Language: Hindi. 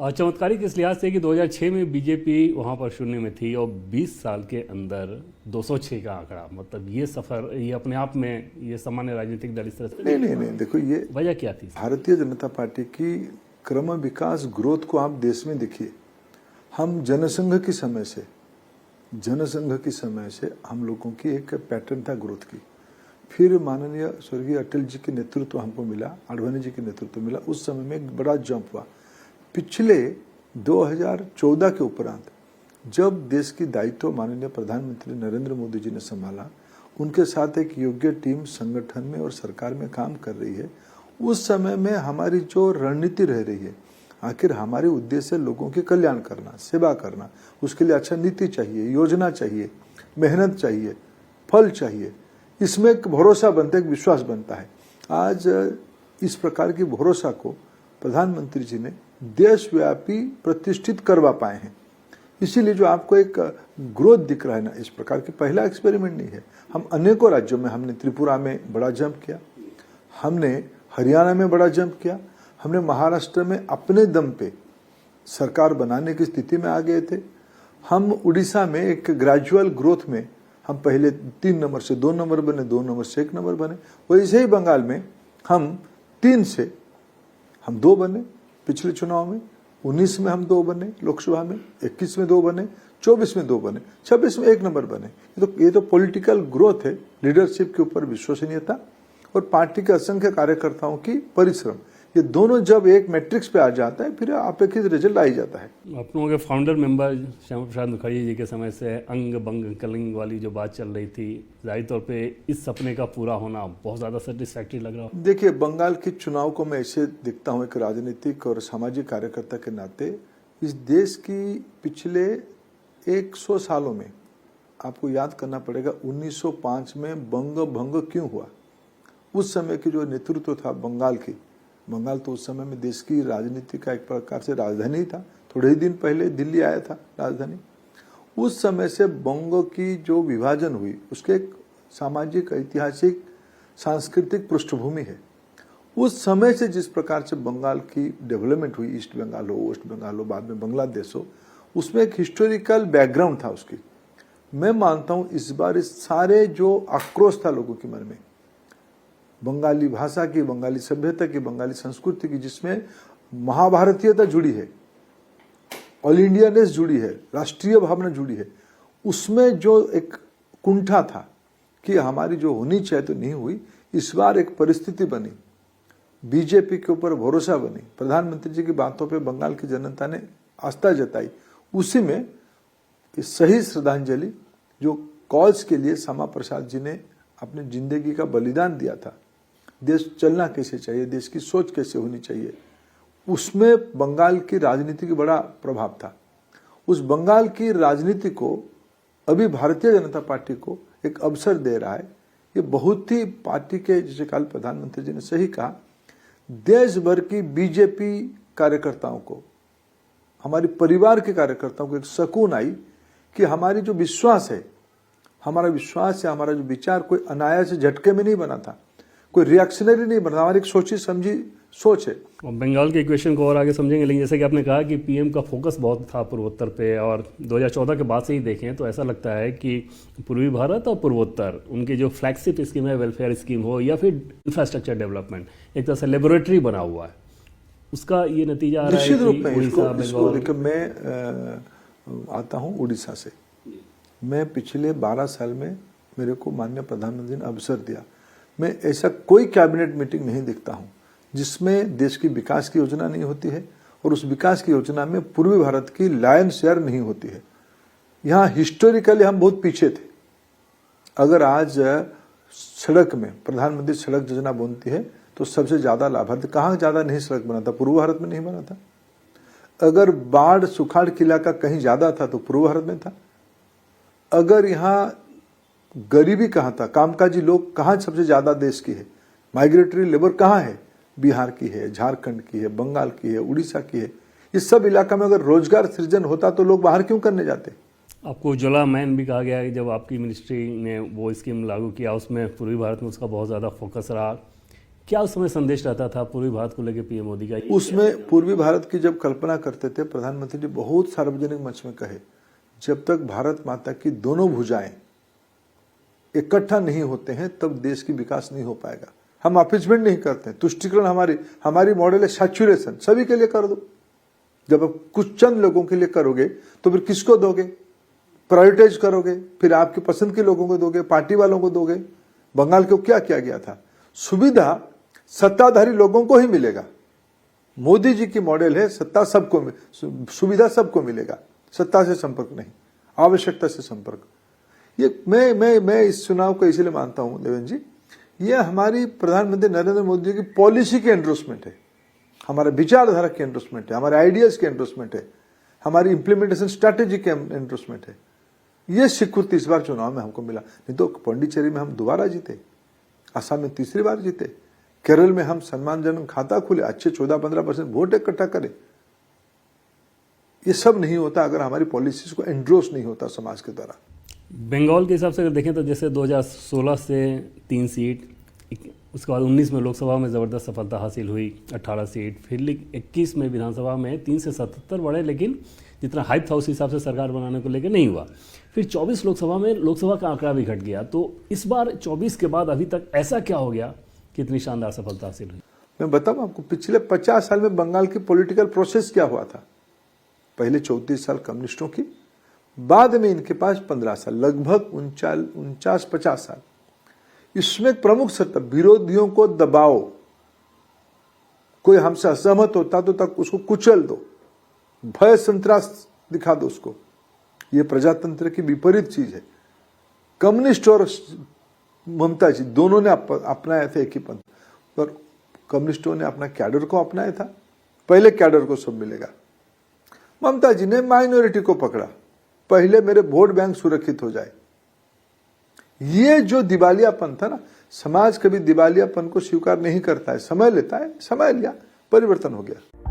चमत्कारिक इस लिहाज से कि 2006 में बीजेपी वहाँ पर शून्य में थी और 20 साल के अंदर 206 का आंकड़ा, मतलब ये सफर, ये अपने आप में ये सामान्य राजनीतिक दल इस तरह से नहीं, देखो ये वजह क्या थी? भारतीय जनता पार्टी की क्रम विकास ग्रोथ को आप देश में देखिए। हम जनसंघ के समय से हम लोगों की एक पैटर्न था ग्रोथ की। फिर माननीय स्वर्गीय अटल जी के नेतृत्व हमको मिला, आडवाणी जी के नेतृत्व मिला, उस समय में एक बड़ा जंप हुआ। पिछले 2014 के उपरांत जब देश की दायित्व माननीय प्रधानमंत्री नरेंद्र मोदी जी ने संभाला, उनके साथ एक योग्य टीम संगठन में और सरकार में काम कर रही है, उस समय में हमारी जो रणनीति रह रही है, आखिर हमारे उद्देश्य लोगों के कल्याण करना, सेवा करना, उसके लिए अच्छा नीति चाहिए, योजना चाहिए, मेहनत चाहिए, फल चाहिए, इसमें एक भरोसा बनता है, एक विश्वास बनता है। आज इस प्रकार की भरोसा को प्रधानमंत्री जी ने देशव्यापी प्रतिष्ठित करवा पाए हैं। इसीलिए जो आपको एक ग्रोथ दिख रहा है ना, इस प्रकार की पहला एक्सपेरिमेंट नहीं है। हम अनेकों राज्यों में, हमने त्रिपुरा में बड़ा जंप किया, हमने हरियाणा में बड़ा जंप किया, हमने महाराष्ट्र में अपने दम पे सरकार बनाने की स्थिति में आ गए थे। हम उड़ीसा में एक ग्रेजुअल ग्रोथ में हम पहले 3 नंबर से 2 नंबर बने, 2 नंबर से 1 नंबर बने। वैसे ही बंगाल में हम 3 से हम 2 बने पिछले चुनाव में, 19 में हम 2 बने लोकसभा में, 21 में 2 बने, 24 में 2 बने, 26 में 1 नंबर बने। ये तो पॉलिटिकल ग्रोथ है, लीडरशिप के ऊपर विश्वसनीयता और पार्टी के असंख्य कार्यकर्ताओं की परिश्रम, ये दोनों जब एक मैट्रिक्स पे आ जाता है, फिर अपेक्षित रिजल्ट आ ही जाता है। आप लोगों के फाउंडर मेंबर श्यामा प्रसाद मुखर्जी जी के समय से अंग बंग कलिंग वाली जो बात चल रही थी, जाहिर तौर पे इस सपने का पूरा होना बहुत ज़्यादा सेटिस्फैक्ट्री लग रहा हो। देखिए, बंगाल के चुनाव को मैं ऐसे देखता हूँ, एक राजनीतिक और सामाजिक कार्यकर्ता के नाते, इस देश की पिछले 100 सालों में आपको याद करना पड़ेगा 1905 में बंग भंग क्यों हुआ। उस समय की जो नेतृत्व था बंगाल तो उस समय में देश की राजनीति का एक प्रकार से राजधानी था। थोड़े ही दिन पहले दिल्ली आया था राजधानी। उस समय से बंगों की जो विभाजन हुई, उसके एक सामाजिक, ऐतिहासिक, सांस्कृतिक पृष्ठभूमि है। उस समय से जिस प्रकार से बंगाल की डेवलपमेंट हुई, ईस्ट बंगाल हो, वेस्ट बंगाल हो, बाद में बांग्लादेश हो, उसमें एक हिस्टोरिकल बैकग्राउंड था उसकी। मैं मानता हूं इस बार इस सारे जो आक्रोश था लोगों के मन में, बंगाली भाषा की, बंगाली सभ्यता की, बंगाली संस्कृति की, जिसमें महाभारतीयता जुड़ी है, ऑल इंडियानेस जुड़ी है, राष्ट्रीय भावना जुड़ी है, उसमें जो एक कुंठा था कि हमारी जो होनी चाहिए तो नहीं हुई, इस बार एक परिस्थिति बनी, बीजेपी के ऊपर भरोसा बनी, प्रधानमंत्री जी की बातों पे बंगाल की जनता ने आस्था जताई। उसी में सही श्रद्धांजलि जो कॉज के लिए श्यामा प्रसाद जी ने अपनी जिंदगी का बलिदान दिया था, देश चलना कैसे चाहिए, देश की सोच कैसे होनी चाहिए, उसमें बंगाल की राजनीति का बड़ा प्रभाव था। उस बंगाल की राजनीति को अभी भारतीय जनता पार्टी को एक अवसर दे रहा है। ये बहुत ही पार्टी के, जैसे कल प्रधानमंत्री जी ने सही कहा, देश भर की बीजेपी कार्यकर्ताओं को, हमारे परिवार के कार्यकर्ताओं को एक सुकून आई कि हमारी जो विश्वास है, हमारा जो विचार कोई अनायास झटके में नहीं बना था, कोई रिएक्शनरी नहीं बना, हमारी एक सोची समझी सोच है। और बंगाल के इक्वेशन को और आगे समझेंगे, लेकिन जैसे कि आपने कहा कि पीएम का फोकस बहुत था पूर्वोत्तर पे, और 2014 के बाद से ही देखें तो ऐसा लगता है कि पूर्वी भारत और पूर्वोत्तर, उनकी जो फ्लैगशिप स्कीम है, वेलफेयर स्कीम हो या फिर इंफ्रास्ट्रक्चर डेवलपमेंट, एक तरह से लेबोरेटरी बना हुआ है, उसका ये नतीजा आ रहा है। निश्चित रूप में इसको देखिए, मैं आता हूँ उड़ीसा से। मैं पिछले 12 साल में मेरे को माननीय प्रधानमंत्री ने अवसर दिया, मैं ऐसा कोई कैबिनेट मीटिंग नहीं देखता हूं जिसमें देश की विकास की योजना नहीं होती है और उस विकास की योजना में पूर्वी भारत की लायन शेयर नहीं होती है। यहाँ हिस्टोरिकली हम बहुत पीछे थे। अगर आज सड़क में प्रधानमंत्री सड़क योजना बनती है तो सबसे ज्यादा लाभार्थी, कहाँ ज्यादा नहीं सड़क बना था, पूर्व भारत में नहीं बना था। अगर बाढ़ सुखाड़ के इलाका कहीं ज्यादा था तो पूर्व भारत में था। अगर यहाँ गरीबी कहाँ था, कामकाजी लोग कहाँ सबसे ज्यादा देश की है, माइग्रेटरी लेबर कहाँ है, बिहार की है, झारखंड की है, बंगाल की है, उड़ीसा की है। इस सब इलाका में अगर रोजगार सृजन होता तो लोग बाहर क्यों करने जाते। आपको उज्ज्वला मैन भी कहा गया है कि जब आपकी मिनिस्ट्री ने वो स्कीम लागू किया, उसमें पूर्वी भारत में उसका बहुत ज़्यादा फोकस रहा। क्या उस समय संदेश रहता था पूर्वी भारत को लेकर पीएम मोदी का? उसमें पूर्वी भारत की जब कल्पना करते थे प्रधानमंत्री जी बहुत सार्वजनिक मंच में कहे, जब तक भारत माता की दोनों भुजाएं इकट्ठा नहीं होते हैं तब देश की विकास नहीं हो पाएगा। हम अपीजमेंट नहीं करते हैं, तुष्टिकरण हमारी मॉडल है सैचुरेशन, सभी के लिए कर दो। जब आप कुछ चंद लोगों के लिए करोगे तो फिर किसको दोगे? प्रायोरिटाइज करोगे, फिर आपके पसंद के लोगों को दोगे, पार्टी वालों को दोगे। बंगाल को क्या किया गया था? सुविधा सत्ताधारी लोगों को ही मिलेगा। मोदी जी की मॉडल है सत्ता सबको, सुविधा सबको मिलेगा, सत्ता से संपर्क नहीं, आवश्यकता से संपर्क। ये मैं इस चुनाव को इसलिए मानता हूं देवेंद्र जी, ये हमारी प्रधानमंत्री नरेंद्र मोदी जी की पॉलिसी की एंडोर्समेंट है, हमारे विचारधारा की एंडोर्समेंट है, हमारे आइडियाज की एंडोर्समेंट है, हमारी इंप्लीमेंटेशन स्ट्रैटेजी की एंडोर्समेंट है। ये स्वीकृति इस बार चुनाव में हमको मिला। नहीं तो पांडिचेरी में हम दोबारा जीते, असम में तीसरी बार जीते, केरल में हम सम्मानजनक खाता खुले, अच्छे 14-15% वोट इकट्ठा करें। ये सब नहीं होता अगर हमारी पॉलिसीज को एंडोर्स नहीं होता समाज के द्वारा। बंगाल के हिसाब से अगर देखें तो जैसे 2016 से 3 सीट, उसके बाद 19 में लोकसभा में ज़बरदस्त सफलता हासिल हुई, 18 सीट, फिर 21 में विधानसभा में 3 से 77 बढ़े, लेकिन जितना हाइप था उस हिसाब से सरकार बनाने को लेकर नहीं हुआ। फिर 24 लोकसभा में लोकसभा का आंकड़ा भी घट गया। तो इस बार 24 के बाद अभी तक ऐसा क्या हो गया कि इतनी शानदार सफलता हासिल हुई? मैं बताऊं आपको, पिछले 50 साल में बंगाल की पॉलिटिकल प्रोसेस क्या हुआ था। पहले 34 साल कम्युनिस्टों की, बाद में इनके पास 15 साल, लगभग 49-50 साल। इसमें एक प्रमुख सत्ता, विरोधियों को दबाओ, कोई हमसे असहमत होता तो तक उसको कुचल दो, भय संतरास दिखा दो उसको। ये प्रजातंत्र की विपरीत चीज है। कम्युनिस्ट और ममता जी दोनों ने अपनाया था एक ही पंथ, पर कम्युनिस्टों ने अपना कैडर को अपनाया था। पहले कैडर को सब मिलेगा, ममता जी ने माइनॉरिटी को पकड़ा, पहले मेरे वोट बैंक सुरक्षित हो जाए। ये जो दिवालियापन था ना, समाज कभी दिवालियापन को स्वीकार नहीं करता है, समय लेता है, समय लिया, परिवर्तन हो गया।